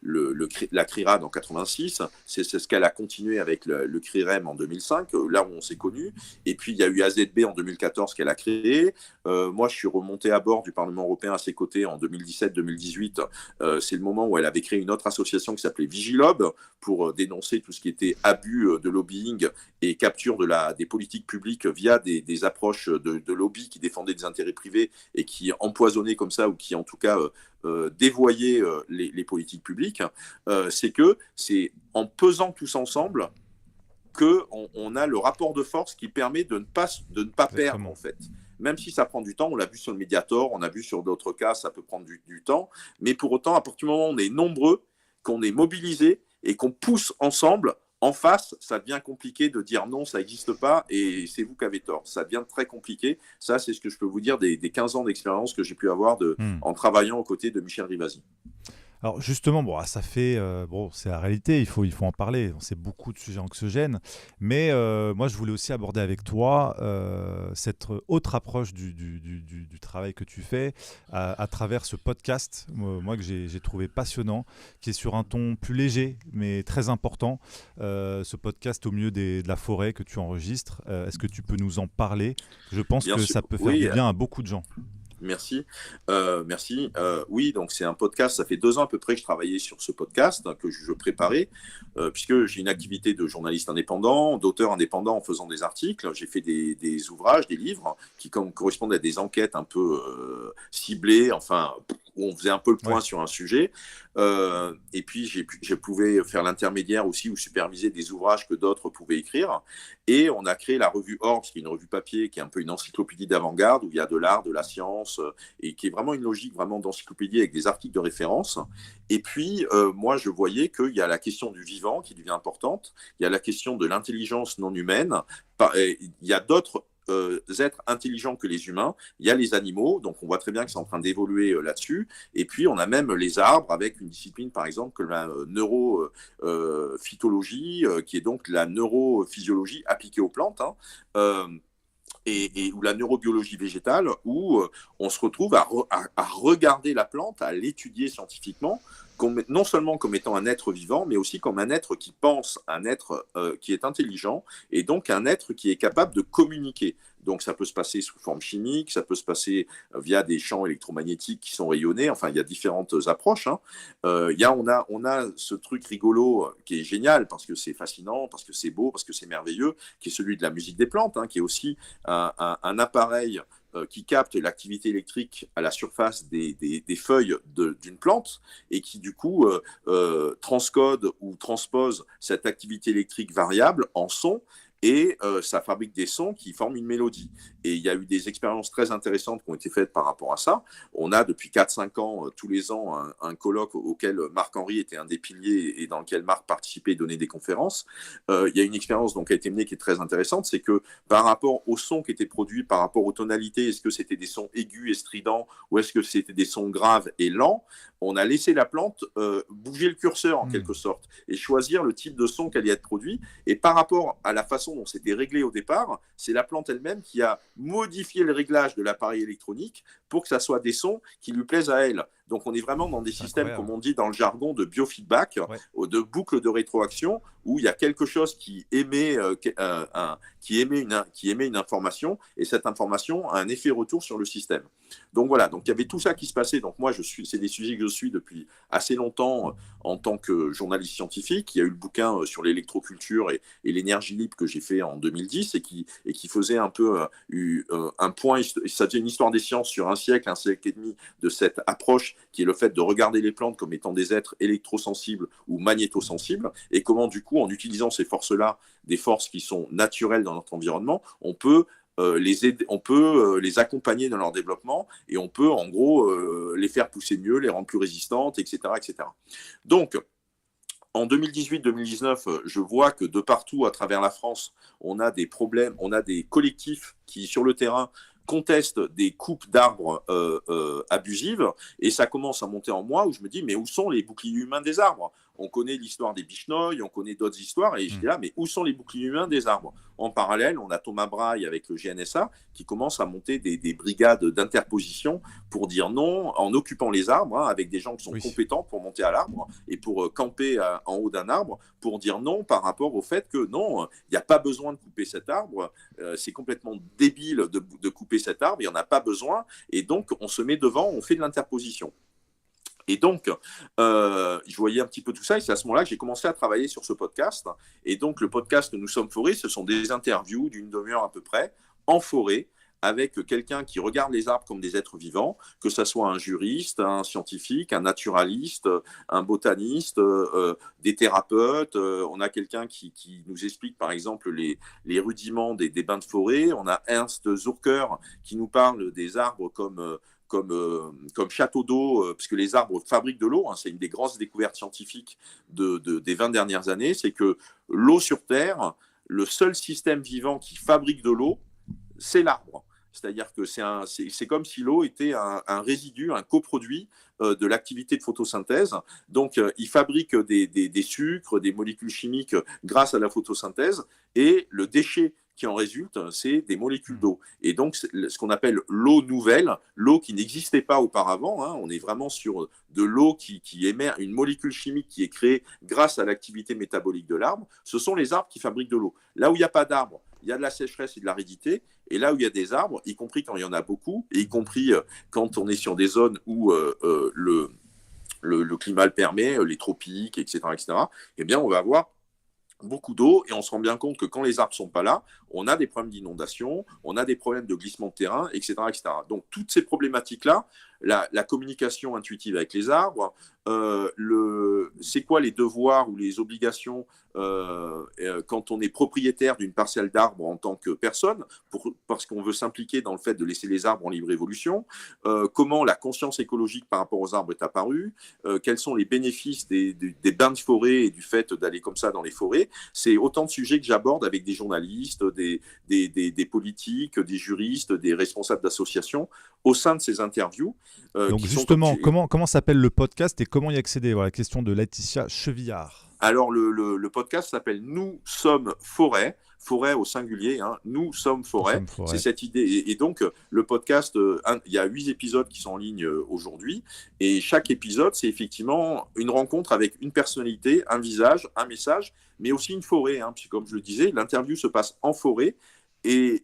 la CRIRAD en 86, c'est ce qu'elle a continué avec le CRIREM en 2005, là où on s'est connus, et puis il y a eu AZB en 2014 qu'elle a créé. Moi, je suis remonté à bord du Parlement européen à ses côtés en 2017-2018. C'est le moment où elle avait créé une autre association qui s'appelait Vigilob pour dénoncer tout ce qui était abus de lobbying et capture des politiques publiques via des approches de lobby qui défendaient des intérêts privés et qui empoisonnaient comme ça, ou qui en tout cas dévoyaient les politiques publiques. C'est en pesant tous ensemble qu'on a le rapport de force qui permet de ne pas perdre, en fait. Même si ça prend du temps, on l'a vu sur le Mediator, on a vu sur d'autres cas, ça peut prendre du temps, mais pour autant, à partir du moment où on est nombreux, qu'on est mobilisés et qu'on pousse ensemble, en face, ça devient compliqué de dire non, ça n'existe pas et c'est vous qui avez tort. Ça devient très compliqué. Ça, c'est ce que je peux vous dire des 15 ans d'expérience que j'ai pu avoir en travaillant aux côtés de Michel Rivasi. Alors justement, ça fait, c'est la réalité, il faut en parler, c'est beaucoup de sujets anxiogènes, mais moi je voulais aussi aborder avec toi cette autre approche du travail que tu fais à travers ce podcast, moi que j'ai trouvé passionnant, qui est sur un ton plus léger mais très important, ce podcast au milieu de la forêt que tu enregistres. Est-ce que tu peux nous en parler? Je pense que ça peut faire du bien à beaucoup de gens. Merci. Oui, donc c'est un podcast, ça fait 2 ans à peu près que je travaillais sur ce podcast, que je préparais, puisque j'ai une activité de journaliste indépendant, d'auteur indépendant en faisant des articles. J'ai fait des ouvrages, des livres qui correspondent à des enquêtes un peu ciblées, enfin, où on faisait un peu le point sur un sujet. Et puis, je pouvais faire l'intermédiaire aussi ou superviser des ouvrages que d'autres pouvaient écrire. Et on a créé la revue Orbs, qui est une revue papier, qui est un peu une encyclopédie d'avant-garde, où il y a de l'art, de la science, et qui est vraiment une logique vraiment d'encyclopédie avec des articles de référence. Et puis, moi, je voyais qu'il y a la question du vivant qui devient importante, il y a la question de l'intelligence non humaine, il y a d'autres êtres intelligents que les humains, il y a les animaux, donc on voit très bien que c'est en train d'évoluer là-dessus, et puis on a même les arbres avec une discipline par exemple que la neurophytologie, qui est donc la neurophysiologie appliquée aux plantes, ou la neurobiologie végétale, où on se retrouve à regarder la plante, à l'étudier scientifiquement, non seulement comme étant un être vivant, mais aussi comme un être qui pense, un être qui est intelligent, et donc un être qui est capable de communiquer. Donc ça peut se passer sous forme chimique, ça peut se passer via des champs électromagnétiques qui sont rayonnés, enfin il y a différentes approches. On a ce truc rigolo qui est génial, parce que c'est fascinant, parce que c'est beau, parce que c'est merveilleux, qui est celui de la musique des plantes, qui est aussi un appareil qui capte l'activité électrique à la surface des feuilles d'une plante et qui du coup transcode ou transpose cette activité électrique variable en son, et ça fabrique des sons qui forment une mélodie. Et il y a eu des expériences très intéressantes qui ont été faites par rapport à ça. On a depuis 4-5 ans, tous les ans, un colloque auquel Marc-Henri était un des piliers et dans lequel Marc participait et donnait des conférences. Il y a une expérience donc, qui a été menée qui est très intéressante, c'est que par rapport aux sons qui étaient produits, par rapport aux tonalités, est-ce que c'était des sons aigus et stridents ou est-ce que c'était des sons graves et lents, on a laissé la plante bouger le curseur en quelque sorte et choisir le type de son qui allait être produit. Et par rapport à la façon dont c'était réglé au départ, c'est la plante elle-même qui a modifié le réglage de l'appareil électronique pour que ça soit des sons qui lui plaisent à elle. Donc on est vraiment dans des systèmes, comme on dit dans le jargon, de biofeedback, de boucle de rétroaction, où il y a quelque chose qui émet une information, et cette information a un effet retour sur le système. Donc voilà, donc il y avait tout ça qui se passait. Donc moi, c'est des sujets que je suis depuis assez longtemps en tant que journaliste scientifique. Il y a eu le bouquin sur l'électroculture et l'énergie libre que j'ai fait en 2010 et qui faisait un peu un point, ça faisait une histoire des sciences sur un siècle et demi de cette approche qui est le fait de regarder les plantes comme étant des êtres électrosensibles ou magnétosensibles, et comment du coup, en utilisant ces forces-là, des forces qui sont naturelles dans notre environnement, on peut les aider, on peut les accompagner dans leur développement et on peut en gros les faire pousser mieux, les rendre plus résistantes, etc., etc. Donc, en 2018-2019, je vois que de partout à travers la France, on a des problèmes, on a des collectifs qui, sur le terrain, contestent des coupes d'arbres abusives, et ça commence à monter en moi où je me dis, mais où sont les boucliers humains des arbres? On connaît l'histoire des bichenoïs, on connaît d'autres histoires, et je dis là, mais où sont les boucliers humains des arbres? En parallèle, on a Thomas Braille avec le GNSA qui commence à monter des brigades d'interposition pour dire non, en occupant les arbres, hein, avec des gens qui sont compétents pour monter à l'arbre et pour camper en haut d'un arbre, pour dire non par rapport au fait que non, il n'y a pas besoin de couper cet arbre, c'est complètement débile de couper cet arbre, il n'y en a pas besoin, et donc on se met devant, on fait de l'interposition. Et donc, je voyais un petit peu tout ça, et c'est à ce moment-là que j'ai commencé à travailler sur ce podcast. Et donc, le podcast Nous sommes forêt, ce sont des interviews d'une demi-heure à peu près, en forêt, avec quelqu'un qui regarde les arbres comme des êtres vivants, que ce soit un juriste, un scientifique, un naturaliste, un botaniste, des thérapeutes. On a quelqu'un qui nous explique, par exemple, les rudiments des bains de forêt. On a Ernst Zucker qui nous parle des arbres comme château d'eau, parce que les arbres fabriquent de l'eau, hein, c'est une des grosses découvertes scientifiques des 20 dernières années, c'est que l'eau sur Terre, le seul système vivant qui fabrique de l'eau, c'est l'arbre. C'est-à-dire que c'est comme si l'eau était un résidu, un coproduit de l'activité de photosynthèse. Donc, il fabrique des sucres, des molécules chimiques grâce à la photosynthèse, et le déchet qui en résulte, c'est des molécules d'eau. Et donc, ce qu'on appelle l'eau nouvelle, l'eau qui n'existait pas auparavant, hein, on est vraiment sur de l'eau qui émet une molécule chimique qui est créée grâce à l'activité métabolique de l'arbre. Ce sont les arbres qui fabriquent de l'eau. Là où il n'y a pas d'arbres, il y a de la sécheresse et de l'aridité. Et là où il y a des arbres, y compris quand il y en a beaucoup, et y compris quand on est sur des zones où le climat le permet, les tropiques, etc., eh bien, on va avoir beaucoup d'eau, et on se rend bien compte que quand les arbres ne sont pas là, on a des problèmes d'inondation, on a des problèmes de glissement de terrain, etc., etc. Donc, toutes ces problématiques-là, la communication intuitive avec les arbres, c'est quoi les devoirs ou les obligations quand on est propriétaire d'une parcelle d'arbres en tant que personne, parce qu'on veut s'impliquer dans le fait de laisser les arbres en libre évolution, comment la conscience écologique par rapport aux arbres est apparue, quels sont les bénéfices des bains de forêt et du fait d'aller comme ça dans les forêts. C'est autant de sujets que j'aborde avec des journalistes, des politiques, des juristes, des responsables d'associations au sein de ces interviews. Donc justement, comment s'appelle le podcast et comment y accéder? Voilà, question de Laetitia Chevillard. Alors, le podcast s'appelle Nous sommes forêt, forêt au singulier, hein, Nous sommes forêt. C'est cette idée. Et donc, le podcast, il y a 8 épisodes qui sont en ligne aujourd'hui. Et chaque épisode, c'est effectivement une rencontre avec une personnalité, un visage, un message, mais aussi une forêt. Hein, puisque, comme je le disais, l'interview se passe en forêt.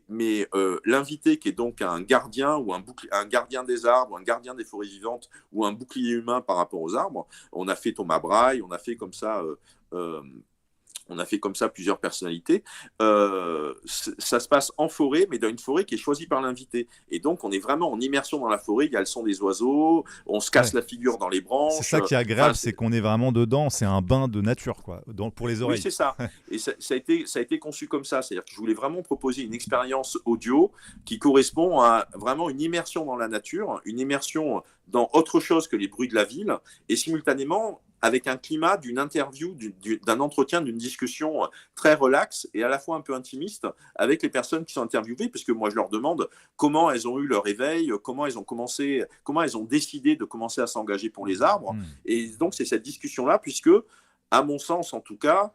Mais l'invité, qui est donc un gardien ou un gardien des arbres, un gardien des forêts vivantes ou un bouclier humain par rapport aux arbres, on a fait Thomas Braille, on a fait comme ça plusieurs personnalités. Ça se passe en forêt, mais dans une forêt qui est choisie par l'invité. Et donc, on est vraiment en immersion dans la forêt. Il y a le son des oiseaux, on se casse la figure dans les branches. C'est ça qui est agréable, c'est qu'on est vraiment dedans. C'est un bain de nature, quoi, pour les oreilles. Oui, c'est ça. Et ça a été conçu comme ça. C'est-à-dire que je voulais vraiment proposer une expérience audio qui correspond à vraiment une immersion dans la nature, une immersion dans autre chose que les bruits de la ville, et simultanément avec un climat d'une interview, d'un entretien, d'une discussion très relaxe et à la fois un peu intimiste avec les personnes qui sont interviewées, puisque moi je leur demande comment elles ont eu leur éveil, comment elles ont décidé de commencer à s'engager pour les arbres. Et donc c'est cette discussion-là, puisque, à mon sens en tout cas,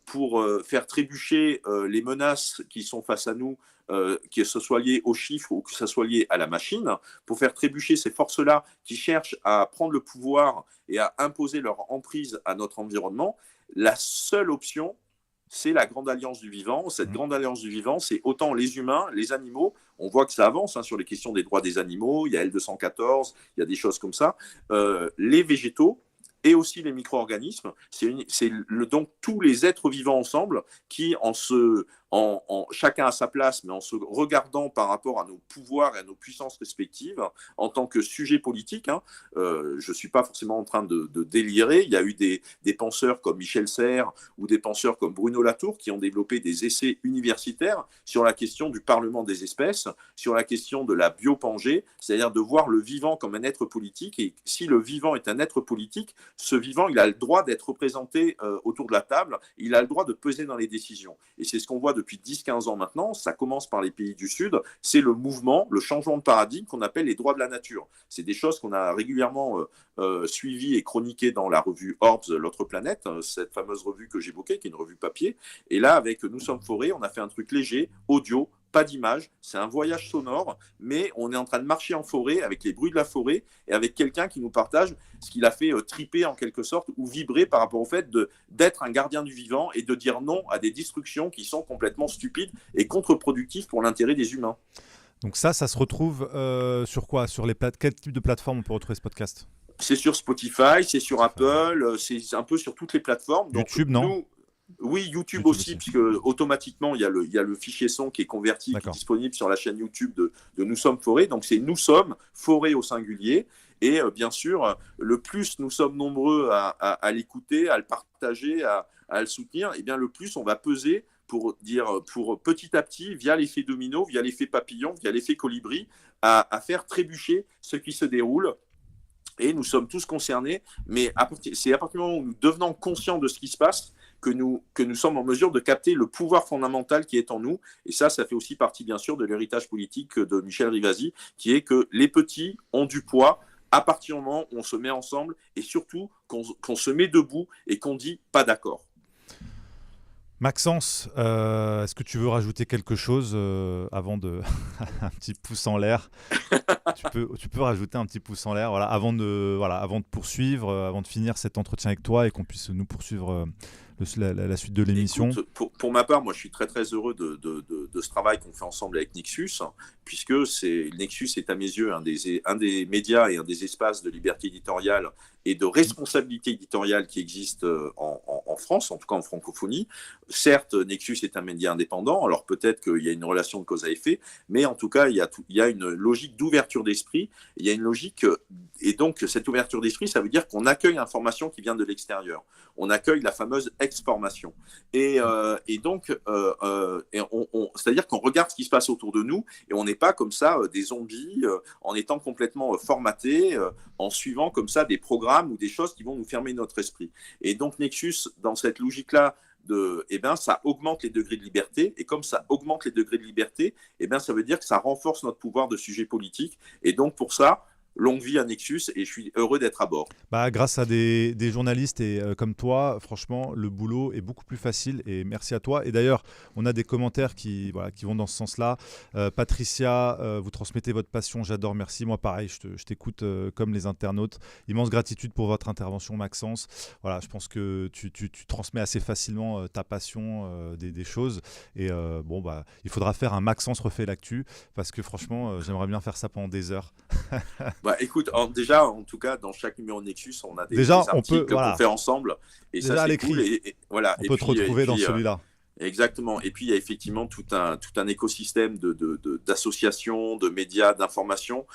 pour faire trébucher les menaces qui sont face à nous, que ce soit lié aux chiffres ou que ce soit lié à la machine, pour faire trébucher ces forces-là qui cherchent à prendre le pouvoir et à imposer leur emprise à notre environnement, la seule option, c'est la grande alliance du vivant. Cette grande alliance du vivant, c'est autant les humains, les animaux. On voit que ça avance sur les questions des droits des animaux. Il y a L214, il y a des choses comme ça. Les végétaux, et aussi les micro-organismes, donc tous les êtres vivants ensemble qui, en se chacun à sa place, mais en se regardant par rapport à nos pouvoirs et à nos puissances respectives en tant que sujet politique. Je ne suis pas forcément en train de délirer. Il y a eu des penseurs comme Michel Serres ou des penseurs comme Bruno Latour qui ont développé des essais universitaires sur la question du Parlement des espèces, sur la question de la biopangée, c'est-à-dire de voir le vivant comme un être politique. Et si le vivant est un être politique, ce vivant, il a le droit d'être représenté autour de la table, il a le droit de peser dans les décisions. Et c'est ce qu'on voit depuis 10-15 ans maintenant, ça commence par les pays du Sud, c'est le mouvement, le changement de paradigme qu'on appelle les droits de la nature. C'est des choses qu'on a régulièrement suivies et chroniquées dans la revue Orbs, l'autre planète, cette fameuse revue que j'évoquais, qui est une revue papier. Et là, avec Nous sommes forêt, on a fait un truc léger, audio, pas d'image, c'est un voyage sonore, mais on est en train de marcher en forêt avec les bruits de la forêt et avec quelqu'un qui nous partage ce qu'il a fait triper en quelque sorte ou vibrer par rapport au fait d'être un gardien du vivant et de dire non à des destructions qui sont complètement stupides et contre-productives pour l'intérêt des humains. Donc ça se retrouve sur quoi? Sur quel type de plateforme on peut retrouver ce podcast? C'est sur Spotify, c'est sur Apple, c'est un peu sur toutes les plateformes. Donc, YouTube, non? Oui, YouTube aussi, puisque automatiquement, il y a le fichier son qui est converti, qui est disponible sur la chaîne YouTube de Nous sommes forêt. Donc, c'est Nous sommes forêt au singulier. Et bien sûr, le plus nous sommes nombreux à l'écouter, à le partager, à le soutenir, et bien le plus on va peser pour petit à petit, via l'effet domino, via l'effet papillon, via l'effet colibri, à faire trébucher ce qui se déroule. Et nous sommes tous concernés, mais c'est à partir du moment où nous devenons conscients de ce qui se passe que nous sommes en mesure de capter le pouvoir fondamental qui est en nous. Et ça fait aussi partie, bien sûr, de l'héritage politique de Michel Rivasi, qui est que les petits ont du poids à partir du moment où on se met ensemble et surtout qu'on se met debout et qu'on dit pas d'accord. Maxence, est-ce que tu veux rajouter quelque chose avant de un petit pouce en l'air? tu peux rajouter un petit pouce en l'air, avant de poursuivre, avant de finir cet entretien avec toi et qu'on puisse nous poursuivre la suite de l'émission. Écoute, pour ma part, moi je suis très très heureux de ce travail qu'on fait ensemble avec Nexus, puisque Nexus est à mes yeux un des médias et un des espaces de liberté éditoriale et de responsabilité éditoriale qui existent en France, en tout cas en francophonie. Certes, Nexus est un média indépendant, alors peut-être qu'il y a une relation de cause à effet, mais en tout cas, il y a une logique d'ouverture d'esprit, il y a une logique, et donc cette ouverture d'esprit, ça veut dire qu'on accueille l'information qui vient de l'extérieur. On accueille la fameuse exformation. Et donc, c'est-à-dire qu'on regarde ce qui se passe autour de nous et on n'est pas comme ça des zombies en étant complètement formatés, en suivant comme ça des programmes ou des choses qui vont nous fermer notre esprit. Et donc Nexus, dans cette logique-là, ça augmente les degrés de liberté, et comme ça augmente les degrés de liberté, ça veut dire que ça renforce notre pouvoir de sujet politique. Et donc pour ça, longue vie à Nexus, et je suis heureux d'être à bord. Grâce à des journalistes et comme toi, franchement, le boulot est beaucoup plus facile, et merci à toi. Et d'ailleurs, on a des commentaires qui vont dans ce sens-là. Patricia, vous transmettez votre passion, j'adore, merci. Moi, pareil, je t'écoute comme les internautes. Immense gratitude pour votre intervention, Maxence. Voilà, je pense que tu transmets assez facilement ta passion des choses. Et il faudra faire un Maxence refait l'actu, parce que franchement, j'aimerais bien faire ça pendant des heures. Écoute, déjà, en tout cas, dans chaque numéro Nexus, on a des articles qu'on fait ensemble. Et déjà ça, c'est l'écrit. cool. On peut te retrouver dans celui-là. Exactement. Et puis, il y a effectivement tout un écosystème d'associations, de médias, d'informations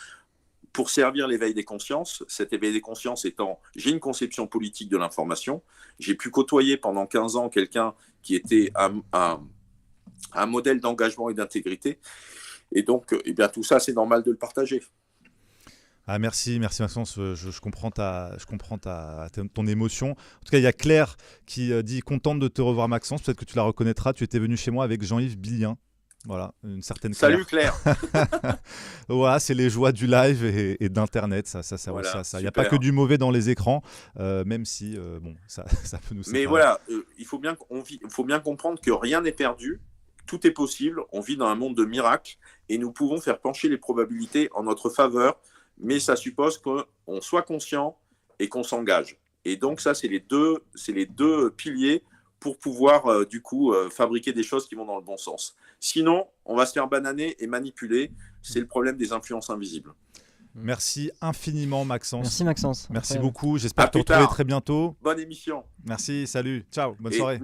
pour servir l'éveil des consciences. Cet éveil des consciences étant, j'ai une conception politique de l'information. J'ai pu côtoyer pendant 15 ans quelqu'un qui était un modèle d'engagement et d'intégrité. Et donc, tout ça, c'est normal de le partager. Merci Maxence, je comprends ton émotion. En tout cas, il y a Claire qui dit « Contente de te revoir Maxence », peut-être que tu la reconnaîtras, tu étais venu chez moi avec Jean-Yves Billien. Voilà, une certaine Claire. Salut Claire. Voilà, c'est les joies du live et d'Internet, ça. Il n'y a pas que du mauvais dans les écrans, même si ça peut nous séparer. Mais voilà, il faut bien comprendre que rien n'est perdu, tout est possible, on vit dans un monde de miracles et nous pouvons faire pencher les probabilités en notre faveur. Mais ça suppose qu'on soit conscient et qu'on s'engage. Et donc ça, c'est les deux piliers pour pouvoir fabriquer des choses qui vont dans le bon sens. Sinon, on va se faire bananer et manipuler. C'est le problème des influences invisibles. Merci infiniment, Maxence. Merci, Maxence. Merci beaucoup. J'espère te retrouver très bientôt. Bonne émission. Merci, salut. Ciao, bonne soirée.